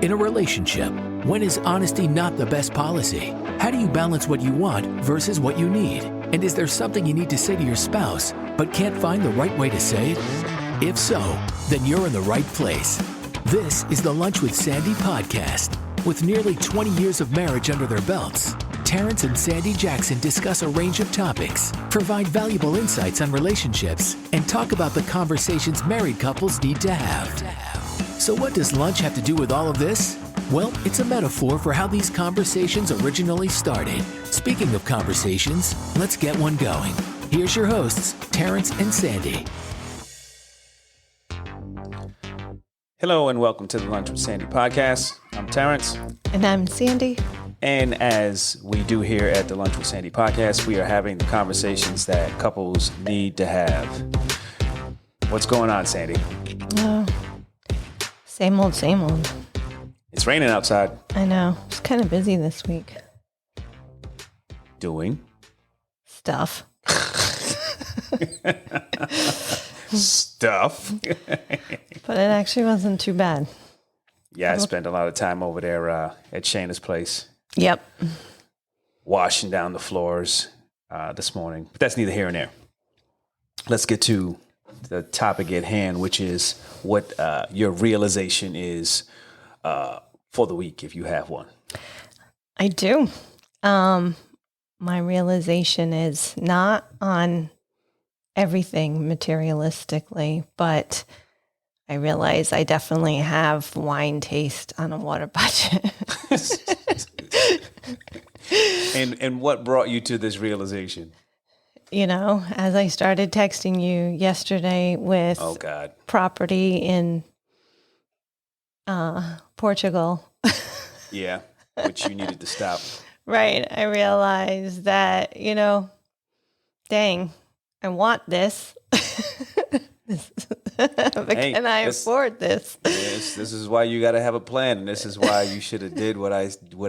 In a relationship, when is honesty not the best policy? How do you balance what you want versus what you need? And is there something you need to say to your spouse, but can't find the right way to say it? If so, then you're in the right place. This is the Lunch with Sandy podcast. With nearly 20 years of marriage under their belts, Terrence and Sandy Jackson discuss a range of topics, provide valuable insights on relationships, and talk about the conversations married couples need to have. So what does lunch have to do with all of this? Well, it's a metaphor for how these conversations originally started. Speaking of conversations, let's get one going. Here's your hosts, Terrence and Sandy. Hello and welcome to the Lunch with Sandy podcast. I'm Terrence. And I'm Sandy. And as we do here at the Lunch with Sandy podcast, we are having the conversations that couples need to have. What's going on, Sandy? Oh, same old, same old. It's raining outside. I know. It's kind of busy this week. Doing? Stuff. Stuff. But it actually wasn't too bad. Yeah, I spent a lot of time over there at Shayna's place. Yep. Washing down the floors this morning. But that's neither here nor there. Let's get to the topic at hand, which is what your realization is for the week, if you have one. I do. My realization is not on everything materialistically, but I realize I definitely have wine taste on a water budget. And what brought you to this realization? You know, as I started texting you yesterday with property in Portugal. Yeah, which you needed to stop. Right. I realized that, dang, I want this. But can I afford this? Yes, this is why you got to have a plan, and this is why you should have did what I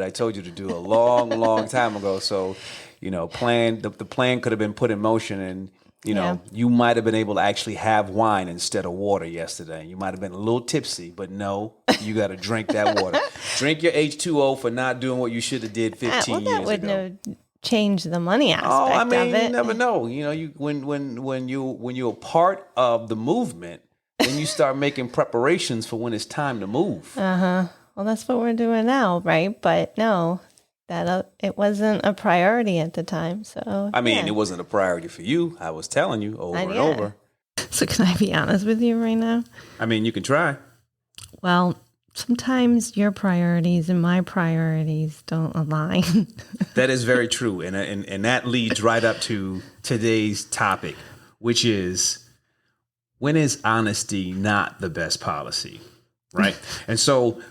told you to do a long time ago. So, the plan could have been put in motion, and you might have been able to actually have wine instead of water yesterday. You might have been a little tipsy, but no, you got to drink that water. Drink your H2O for not doing what you should have did 15 years ago. That wouldn't have changed the money aspect of it. You never know. When you're part of the movement, then you start making preparations for when it's time to move. Well, that's what we're doing now, right? But no, that it wasn't a priority at the time. So it wasn't a priority for you. I was telling you over and over. So can I be honest with you right now? You can try. Well, sometimes your priorities and my priorities don't align. That is very true. And that leads right up to today's topic, which is, when is honesty not the best policy? Right. And so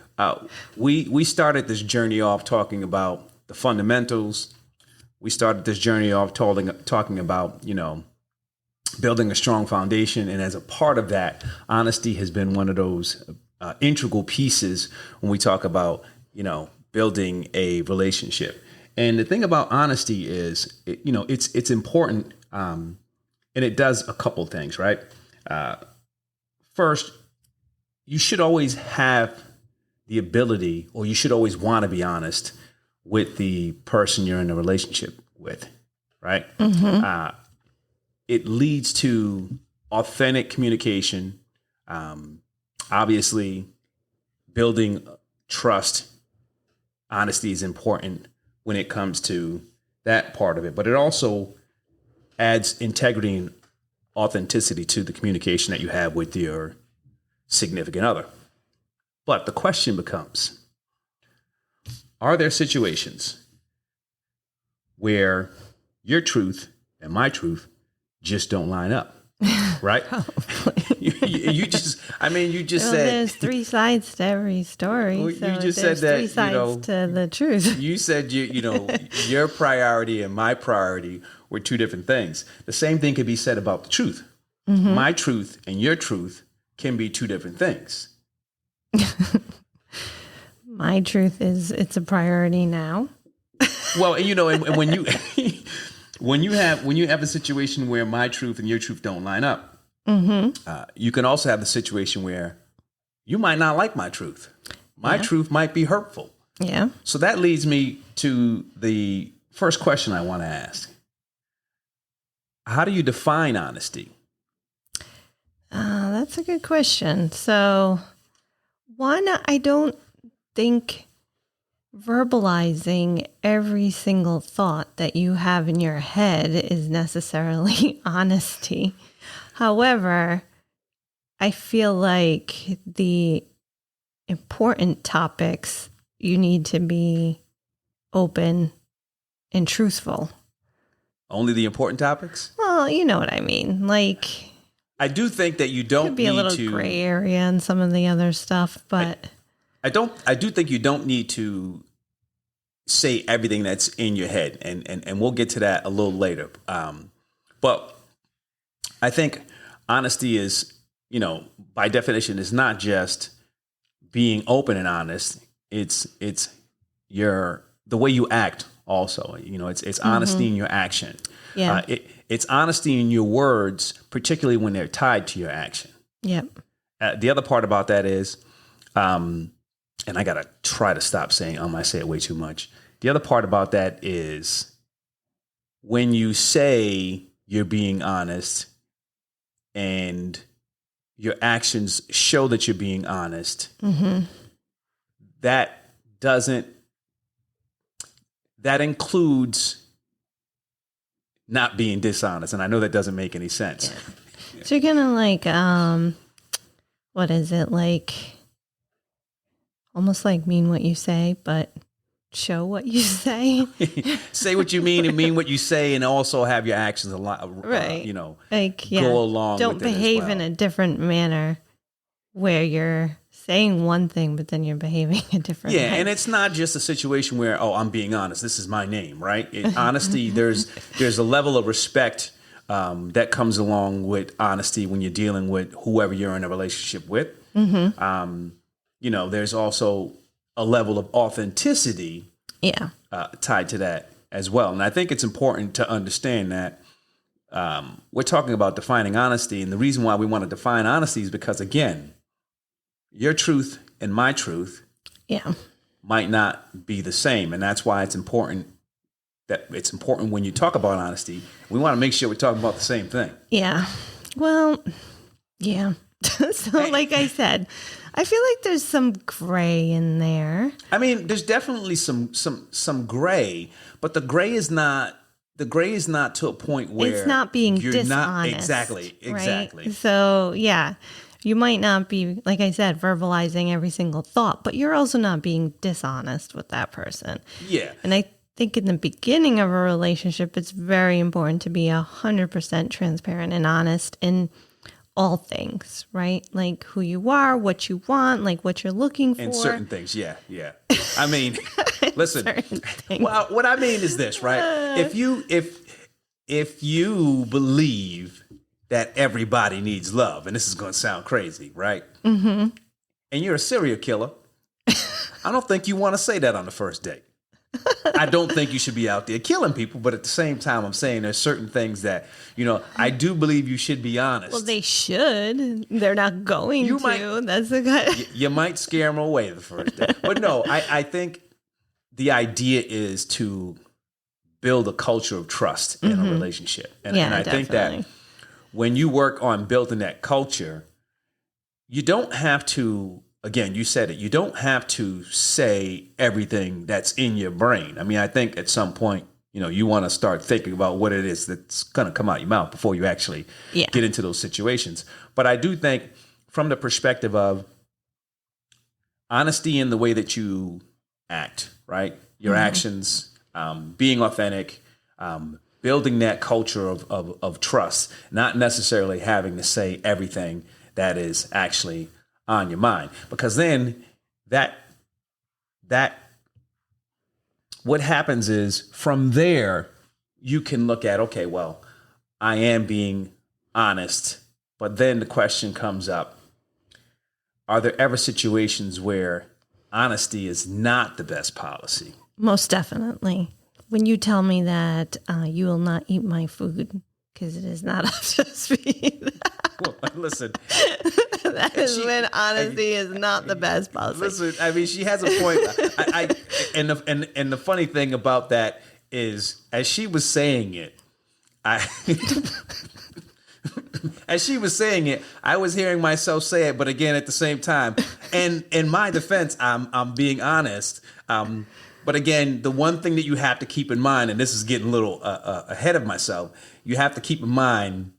we started this journey off talking about the fundamentals. We started this journey off talking about, building a strong foundation. And as a part of that, honesty has been one of those integral pieces when we talk about, building a relationship. And the thing about honesty is, it's important, and it does a couple things, right? First, you should always have the ability, or you should always want to be honest with the person you're in a relationship with, right? Mm-hmm. It leads to authentic communication. Obviously, building trust, honesty is important when it comes to that part of it, but it also adds integrity and authenticity to the communication that you have with your significant other. But the question becomes, are there situations where your truth and my truth just don't line up? Right? you just said there's three sides to every story. Well, so you just said that three sides to the truth. You said your priority and my priority were two different things. The same thing could be said about the truth. Mm-hmm. My truth and your truth can be two different things. My truth is it's a priority now. Well, and when you when you have a situation where my truth and your truth don't line up, mm-hmm. You can also have the situation where you might not like my truth. My truth might be hurtful. Yeah. So that leads me to the first question I want to ask. How do you define honesty? That's a good question. So, one, I don't think verbalizing every single thought that you have in your head is necessarily honesty. However, I feel like the important topics, you need to be open and truthful. Only the important topics? Well, you know what I mean. Like, I do think that you don't could be need a little to gray area in some of the other stuff, but I do think you don't need to say everything that's in your head, and we'll get to that a little later. But I think honesty is, by definition, is not just being open and honest. It's the way you act also. It's honesty in your action. yeah. It's honesty in your words, particularly when they're tied to your action. Yep. The other part about that is, and I got to try to stop saying, I say it way too much. The other part about that is when you say you're being honest and your actions show that you're being honest, that includes not being dishonest. And I know that doesn't make any sense. Yeah. So you're gonna like, what is it like? Almost like mean what you say, but show what you say. Say what you mean and mean what you say, and also have your actions a lot, right? Like, go along. Don't with it behave as well. in a different manner where you're saying one thing, but then you're behaving a different way. And it's not just a situation where, I'm being honest. This is my name, right? Honesty, there's a level of respect that comes along with honesty when you're dealing with whoever you're in a relationship with. There's also a level of authenticity tied to that as well. And I think it's important to understand that we're talking about defining honesty. And the reason why we want to define honesty is because, again, your truth and my truth might not be the same. And that's why it's important when you talk about honesty, we want to make sure we're talking about the same thing. Yeah. Well, yeah. So like I said, I feel like there's some gray in there. I mean, there's definitely some gray, but the gray is not to a point where it's not being you're dishonest. Not exactly. Right? So yeah, you might not be, like I said, verbalizing every single thought, but you're also not being dishonest with that person. Yeah. And I think in the beginning of a relationship, it's very important to be 100% transparent and honest in all things, right? Like who you are, what you want, like what you're looking for. And certain things, yeah. I mean, listen, well, what I mean is this, right? If you believe that everybody needs love, and this is going to sound crazy, right? And you're a serial killer, I don't think you want to say that on the first date. I don't think you should be out there killing people, but at the same time, I'm saying there's certain things that, I do believe you should be honest. Well, they should. They're not going to. That's the guy. You might scare them away the first day. But no, I think the idea is to build a culture of trust in a relationship. And I think that when you work on building that culture, you don't have to, again, you said it, you don't have to say everything that's in your brain. I mean, I think at some point, you want to start thinking about what it is that's going to come out your mouth before you actually get into those situations. But I do think from the perspective of honesty in the way that you act, right? Your actions, being authentic, building that culture of trust, not necessarily having to say everything that is actually on your mind, because then that what happens is from there you can look at, okay, well, I am being honest, but then the question comes up, are there ever situations where honesty is not the best policy? Most definitely. When you tell me that you will not eat my food because it is not up to speed. Well, listen, That is when honesty is not the best policy. listen. I mean, she has a point. And the funny thing about that is, as she was saying it, as she was saying it, I was hearing myself say it, but again, at the same time, and in my defense, I'm being honest. But again, the one thing that you have to keep in mind, and this is getting a little ahead of myself, you have to keep in mind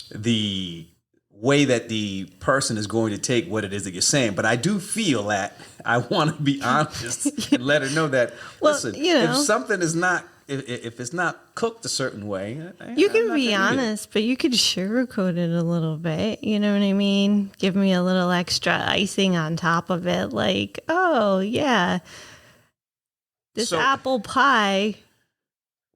the way that the person is going to take what it is that you're saying. But I do feel that I want to be honest and let her know that, Well, listen, you know, if something is not, if it's not cooked a certain way, you I'm can not be gonna eat it. honest, but you could sugarcoat it a little bit. You know what I mean? Give me a little extra icing on top of it. Like, oh, yeah, this So- apple pie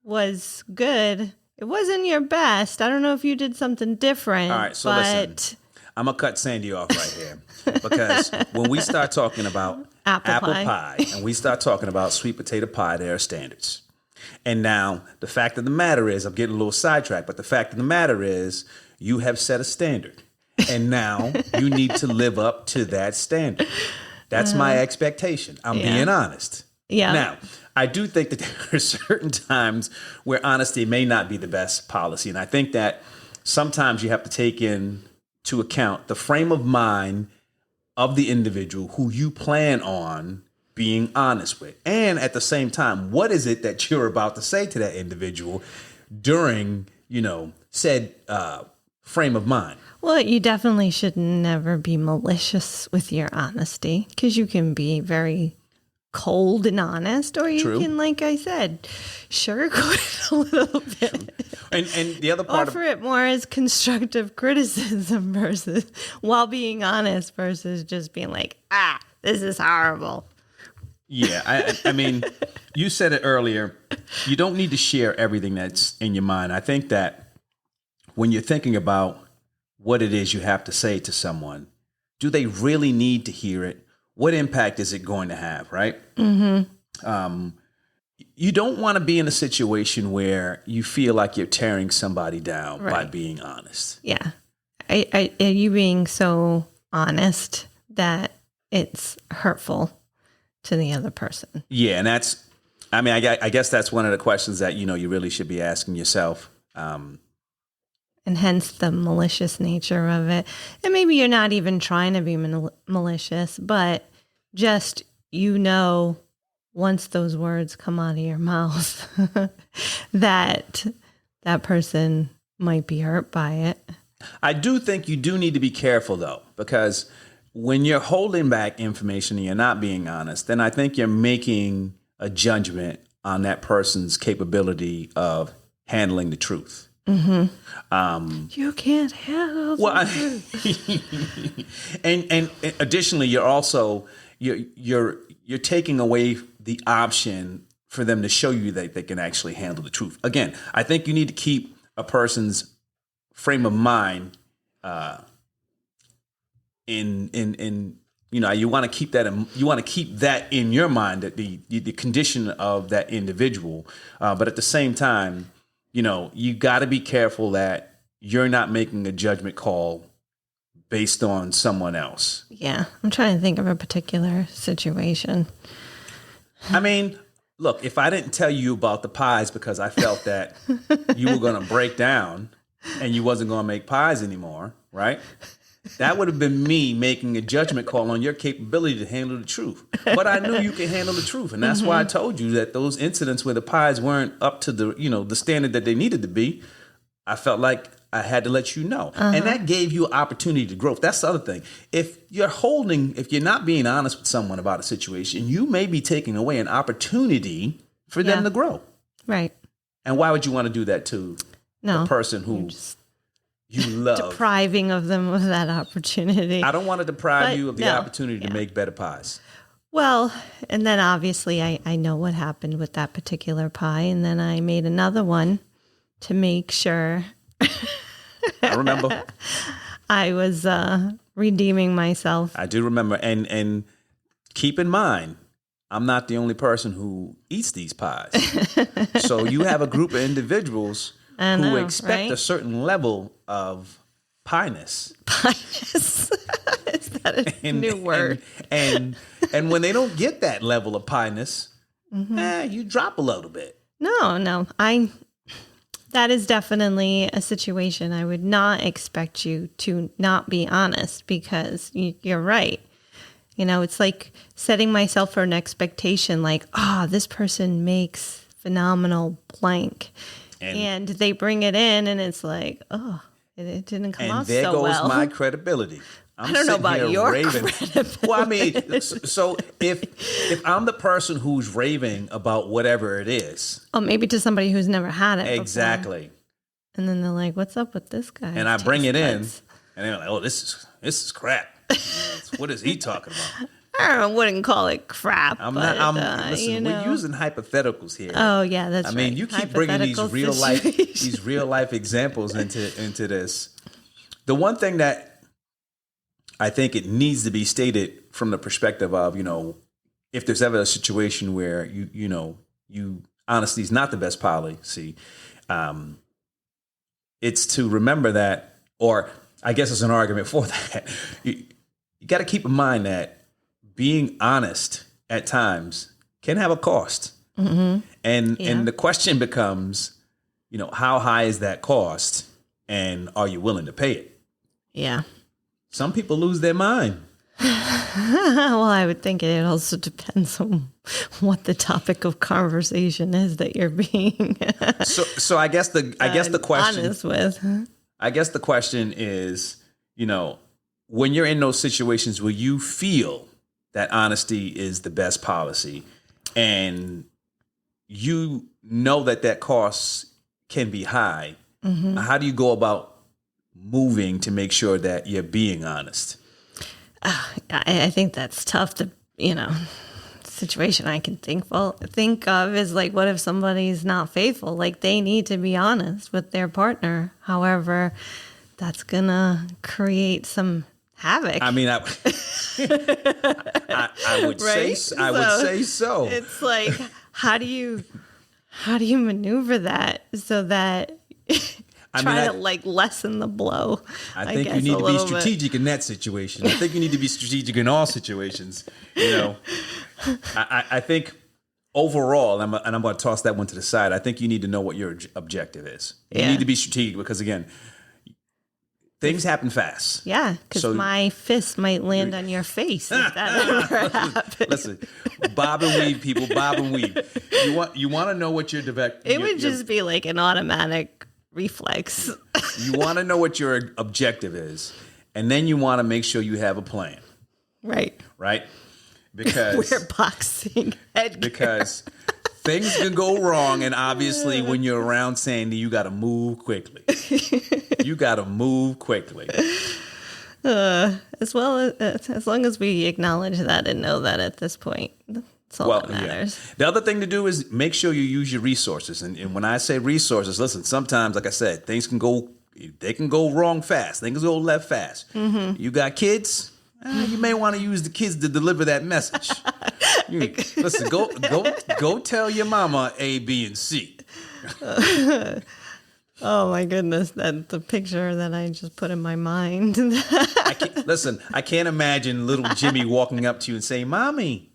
was good. It wasn't your best. I don't know if you did something different. All right, so but listen. I'm gonna cut Sandy off right here because when we start talking about Apple pie and we start talking about sweet potato pie, there are standards. And now the fact of the matter is, I'm getting a little sidetracked, but the fact of the matter is, you have set a standard, and now you need to live up to that standard. That's my expectation. I'm Yeah. being honest. Yeah. Now, I do think that there are certain times where honesty may not be the best policy. And I think that sometimes you have to take into account the frame of mind of the individual who you plan on being honest with. And at the same time, what is it that you're about to say to that individual during, said frame of mind? Well, you definitely should never be malicious with your honesty, because you can be very cold and honest, or you True. can, like I said, sugarcoat it a little bit. And the other part Offer it more as constructive criticism versus while being honest versus just being like, this is horrible. Yeah, I mean, you said it earlier. You don't need to share everything that's in your mind. I think that when you're thinking about what it is you have to say to someone, do they really need to hear it? What impact is it going to have, right? Mm-hmm. You don't want to be in a situation where you feel like you're tearing somebody down by Right. being honest. Yeah. Are you being so honest that it's hurtful to the other person? Yeah, and I guess that's one of the questions that, you really should be asking yourself. And hence the malicious nature of it. And maybe you're not even trying to be malicious, but just, once those words come out of your mouth, that person might be hurt by it. I do think you do need to be careful, though, because when you're holding back information and you're not being honest, then I think you're making a judgment on that person's capability of handling the truth. Mm-hmm. You can't handle Well, the truth. and additionally, you're also you're taking away the option for them to show you that they can actually handle the truth. Again, I think you need to keep a person's frame of mind in you want to keep that in your mind, that the condition of that individual, but at the same time, you got to be careful that you're not making a judgment call based on someone else. Yeah. I'm trying to think of a particular situation. I mean, look, if I didn't tell you about the pies because I felt that you were going to break down and you wasn't going to make pies anymore, right? That would have been me making a judgment call on your capability to handle the truth. But I knew you could handle the truth. And that's why I told you that those incidents where the pies weren't up to the standard that they needed to be, I felt like I had to let you know. And that gave you an opportunity to grow. That's the other thing. If you're not being honest with someone about a situation, you may be taking away an opportunity for them Yeah. to grow. Right. And why would you want to do that to No. the person who you love? Depriving of them of that opportunity. I don't want to deprive But you of the no. opportunity to Yeah. make better pies. Well, and then obviously I know what happened with that particular pie. And then I made another one to make sure I remember. I was redeeming myself. I do remember. And keep in mind, I'm not the only person who eats these pies. So you have a group of individuals I who know, expect right? a certain level of Pyness. Pyness. Is that a new word? And when they don't get that level of pyness, you drop a little bit. No. That is definitely a situation. I would not expect you to not be honest, because you're right. It's like setting myself for an expectation like, this person makes phenomenal blank. And they bring it in and it's like, it didn't come out so well. And there goes my credibility. I don't know about your credibility. Well, I mean, so if I'm the person who's raving about whatever it is. Oh, maybe to somebody who's never had it Exactly. Before. And then they're like, what's up with this guy? And I bring it in and they're like, oh, this is crap. What is he talking about? I wouldn't call it crap. Listen, we're using hypotheticals here. Oh yeah, that's right. I mean, you keep bringing these real life examples into this. The one thing that I think it needs to be stated from the perspective of, if there's ever a situation where you honesty is not the best policy, it's to remember that, or I guess it's an argument for that. You got to keep in mind that being honest at times can have a cost. Mm-hmm. And the question becomes, how high is that cost, and are you willing to pay it? Yeah. Some people lose their mind. Well, I would think it also depends on what the topic of conversation is that you're being so I guess the question honest with. I guess the question is, when you're in those situations where you feel that honesty is the best policy, and you know that cost can be high, how do you go about moving to make sure that you're being honest? I think that's tough to, situation I can think of is like, what if somebody's not faithful? Like, they need to be honest with their partner. However, that's gonna create some havoc. I mean, I would right? say so. It's like, how do you maneuver that so that try to lessen the blow? I think you need to be strategic in that situation. I think you need to be strategic in all situations. I think overall, and I'm going to toss that one to the side. I think you need to know what your objective is. You need to be strategic, because again, things happen fast. Yeah, because my fist might land on your face if that ever happens. Listen, bob and weave, people, bob and weave. You want to know what your It would just be like an automatic reflex. You want to know what your objective is, and then you want to make sure you have a plan. Right? Because we're boxing, Edgar. Because things can go wrong, and obviously when you're around Sandy, you got to move quickly. As long as we acknowledge that and know that at this point. That's all that matters. Yeah. The other thing to do is make sure you use your resources. And when I say resources, listen, sometimes, like I said, things can go wrong fast. Things go left fast. Mm-hmm. You got kids? You may want to use the kids to deliver that message. Listen, go tell your mama A, B, and C. Oh my goodness, that's the picture that I just put in my mind. I can't imagine little Jimmy walking up to you and saying, "Mommy,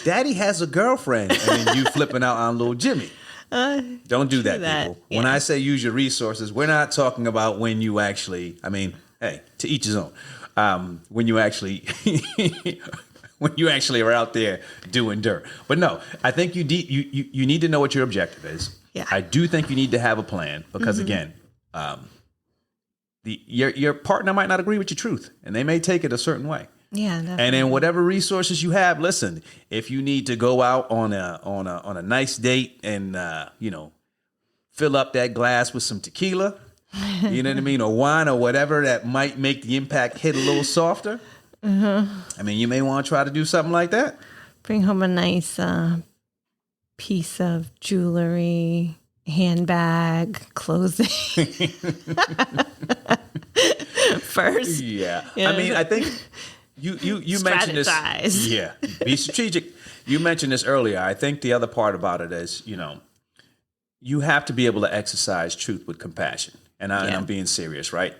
Daddy has a girlfriend," and then you flipping out on little Jimmy. Don't do that, people. Yeah. When I say use your resources, we're not talking about when you actually, hey, to each his own. When you actually are out there doing dirt. But no, I think you need to know what your objective is. Yeah. I do think you need to have a plan, because again, your partner might not agree with your truth, and they may take it a certain way. Yeah, definitely. And then whatever resources you have, listen, if you need to go out on a nice date and fill up that glass with some tequila, you know what I mean, or wine or whatever that might make the impact hit a little softer. Mm-hmm. You may want to try to do something like that. Bring home a nice piece of jewelry, handbag, clothing. First. Yeah. I think you mentioned this. Yeah. Be strategic. You mentioned this earlier. I think the other part about it is, you have to be able to exercise truth with compassion. And I'm being serious, right?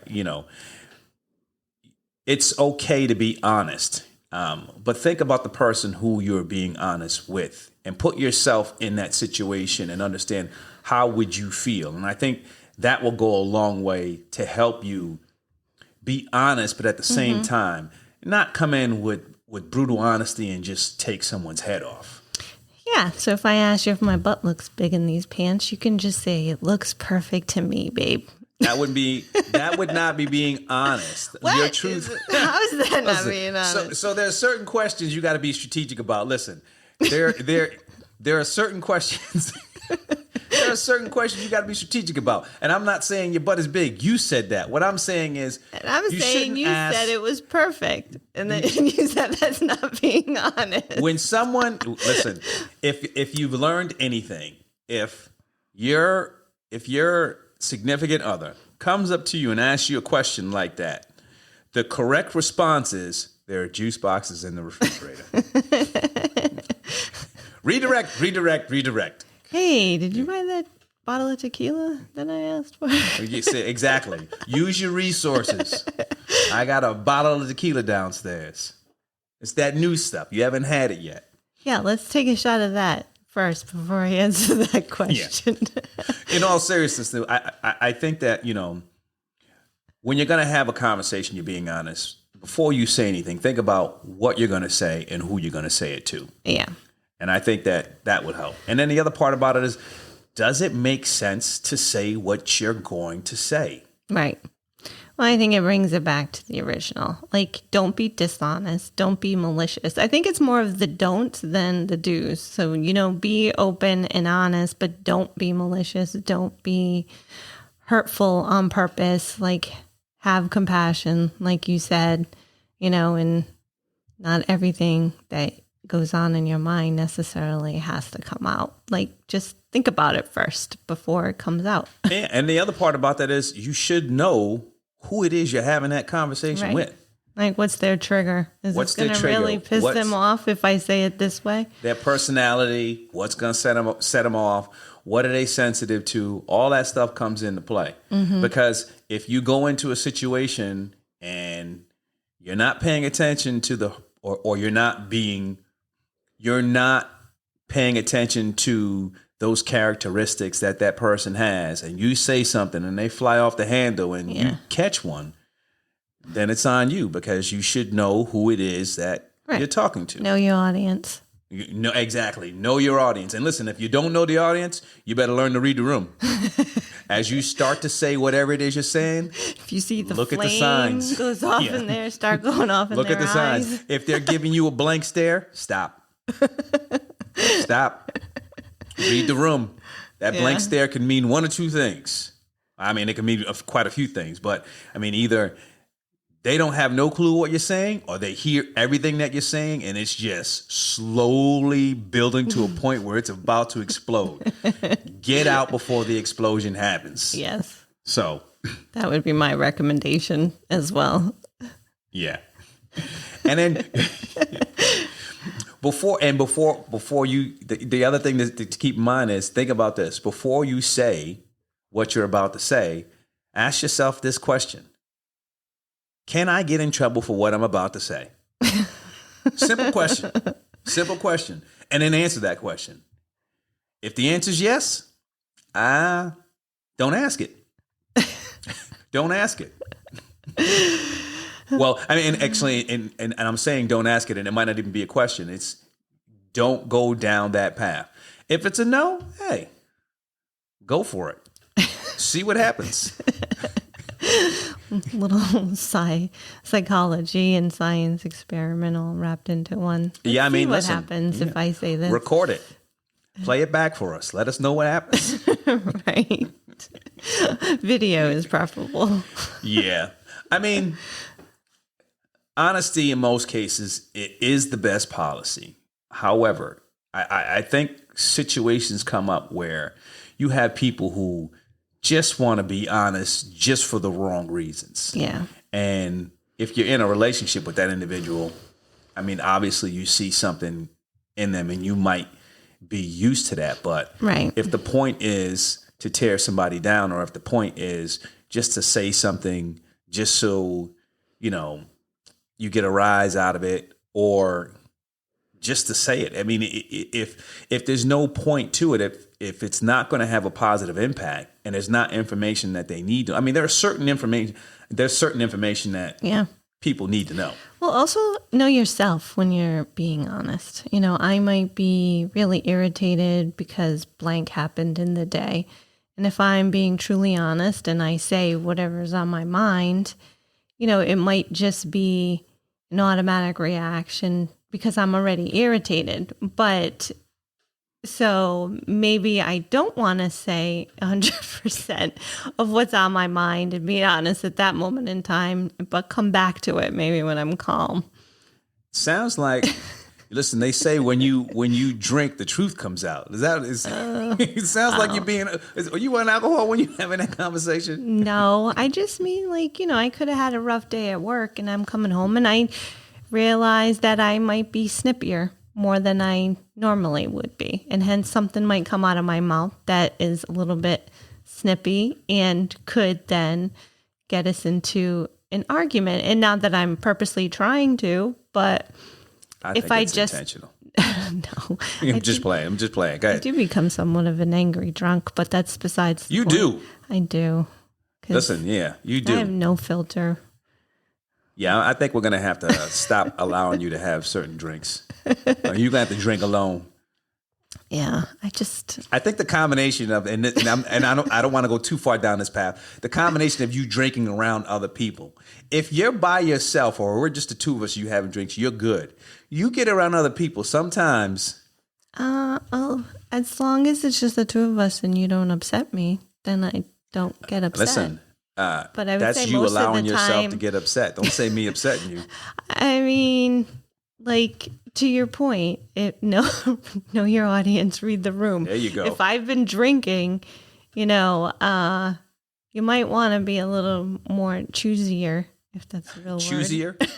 it's okay to be honest. But think about the person who you're being honest with and put yourself in that situation and understand how would you feel. And I think that will go a long way to help you be honest, but at the same time, not come in with brutal honesty and just take someone's head off. Yeah. So if I ask you if my butt looks big in these pants, you can just say it looks perfect to me, babe. That would not be being honest. What? Your truth. How is that not being honest? So there are certain questions you got to be strategic about. Listen, there are certain questions. There are certain questions you got to be strategic about. And I'm not saying your butt is big. You said that. What I'm saying is, and I'm saying you said it was perfect, and then you said that's not being honest. When someone listen, if you've learned anything, if your significant other comes up to you and asks you a question like that, the correct response is there are juice boxes in the refrigerator. Redirect. Hey, did you buy that bottle of tequila that I asked for? Exactly. Use your resources. I got a bottle of tequila downstairs. It's that new stuff. You haven't had it yet. Yeah, let's take a shot of that first before I answer that question. Yeah. In all seriousness, though, I think that, when you're going to have a conversation, you're being honest. Before you say anything, think about what you're going to say and who you're going to say it to. Yeah. And I think that would help. And then the other part about it is, does it make sense to say what you're going to say? Right. Well, I think it brings it back to the original. Like, don't be dishonest. Don't be malicious. I think it's more of the don'ts than the do's. So, be open and honest, but don't be malicious. Don't be hurtful on purpose. Like, have compassion, like you said, and not everything that goes on in your mind necessarily has to come out. Like, just think about it first before it comes out. Yeah, and the other part about that is you should know who it is you're having that conversation with. Like, what's their trigger? Is this going to really piss them off if I say it this way? Their personality, what's going to set them off, what are they sensitive to? All that stuff comes into play. Mm-hmm. Because if you go into a situation and you're not paying attention to or you're not paying attention to those characteristics that person has, and you say something and they fly off the handle and you catch one, then it's on you, because you should know who it is that you're talking to. Know your audience. Exactly. Know your audience. And listen, if you don't know the audience, you better learn to read the room. As you start to say whatever it is you're saying, if you see the look flame at the signs. Goes off in there, start going off in look their at the eyes. signs. If they're giving you a blank stare, stop. Stop. Read the room. That blank stare can mean one or two things. I mean, it can mean quite a few things, but I mean, either they don't have no clue what you're saying, or they hear everything that you're saying and it's just slowly building to a point where it's about to explode. Get out before the explosion happens. Yes. So that would be my recommendation as well. Yeah. And then before you, the other thing to keep in mind is, think about this. Before you say what you're about to say, ask yourself this question. Can I get in trouble for what I'm about to say? Simple question. Simple question. And then answer that question. If the answer is yes, don't ask it. Don't ask it. Well, I mean, actually, and I'm saying don't ask it, and it might not even be a question. It's don't go down that path. If it's a no, hey, go for it. See what happens. Little psychology and science experiment all wrapped into one. Yeah, I mean, what listen, happens if I say this? Record it. Play it back for us. Let us know what happens. Right. Video is preferable. Yeah. I mean, honesty in most cases, it is the best policy. However, I think situations come up where you have people who just want to be honest just for the wrong reasons. Yeah. And if you're in a relationship with that individual, I mean, obviously you see something in them and you might be used to that. But if the point is to tear somebody down, or if the point is just to say something just so, you get a rise out of it, or just to say it. I mean, if there's no point to it, if it's not going to have a positive impact and there's not information that they need to, I mean, there's certain information that people need to know. Well, also know yourself when you're being honest. You know, I might be really irritated because blank happened in the day. And if I'm being truly honest and I say whatever's on my mind, you know, it might just be an automatic reaction because I'm already irritated. But so maybe I don't want to say 100% of what's on my mind and be honest at that moment in time, but come back to it maybe when I'm calm. Sounds like, listen, they say when you drink, the truth comes out. It sounds like you're being, are you on alcohol when you're having that conversation? No, I just mean like, you know, I could have had a rough day at work and I'm coming home and I realize that I might be snippier more than I normally would be. And hence something might come out of my mouth that is a little bit snippy and could then get us into an argument. And not that I'm purposely trying to, but if I just intentional. No. I'm just playing. Go ahead. I do become somewhat of an angry drunk, but that's besides the You point. do. I do. Listen, yeah, you do. I have no filter. Yeah, I think we're going to have to stop allowing you to have certain drinks. You're going to have to drink alone. Yeah, I think the combination of, and I don't want to go too far down this path, the combination of you drinking around other people. If you're by yourself or we're just the two of us, you having drinks, you're good. You get around other people, sometimes. As long as it's just the two of us and you don't upset me, then I don't get upset. Listen. But I would that's say you most allowing of the yourself time, to get upset. Don't say me upsetting you. I mean, like, to your point, know your audience, read the room. There you go. If I've been drinking, you know, you might want to be a little more choosier, if that's a real Choosier? word.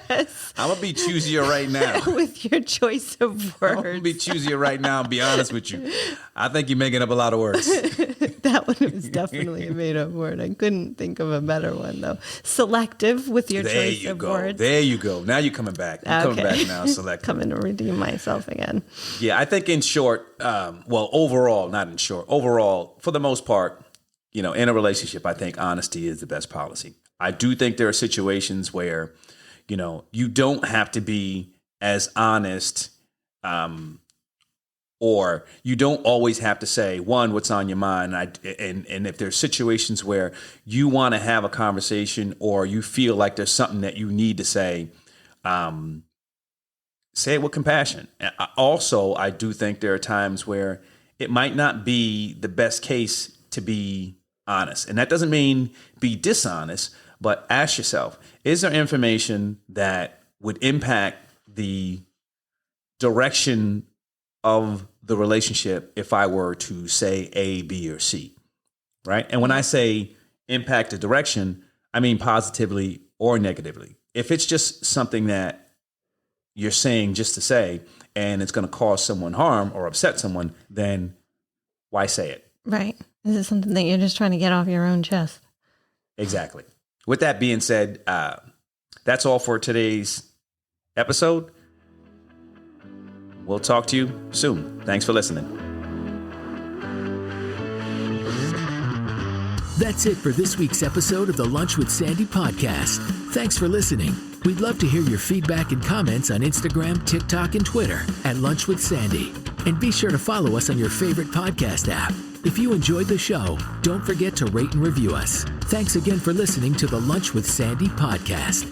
I'm going to be choosier right now. With your choice of words. I'm going to be choosier right now and be honest with you. I think you're making up a lot of words. That one was definitely a made-up word. I couldn't think of a better one, though. Selective with your choice of words. There you go. Now you're coming back. You're coming back now, selective. Coming to redeem myself again. Yeah, I think in short, overall, not in short, overall, for the most part, you know, in a relationship, I think honesty is the best policy. I do think there are situations where, you know, you don't have to be as honest, or you don't always have to say, one, what's on your mind. And if there's situations where you want to have a conversation or you feel like there's something that you need to say, say it with compassion. Also, I do think there are times where it might not be the best case to be honest. And that doesn't mean be dishonest, but ask yourself, is there information that would impact the direction of the relationship if I were to say A, B, or C, right? And when I say impact the direction, I mean positively or negatively. If it's just something that you're saying just to say, and it's going to cause someone harm or upset someone, then why say it? Right. Is it something that you're just trying to get off your own chest? Exactly. With that being said, that's all for today's episode. We'll talk to you soon. Thanks for listening. That's it for this week's episode of the Lunch with Sandy podcast. Thanks for listening. We'd love to hear your feedback and comments on Instagram, TikTok, and Twitter at Lunch with Sandy. And be sure to follow us on your favorite podcast app. If you enjoyed the show, don't forget to rate and review us. Thanks again for listening to the Lunch with Sandy podcast.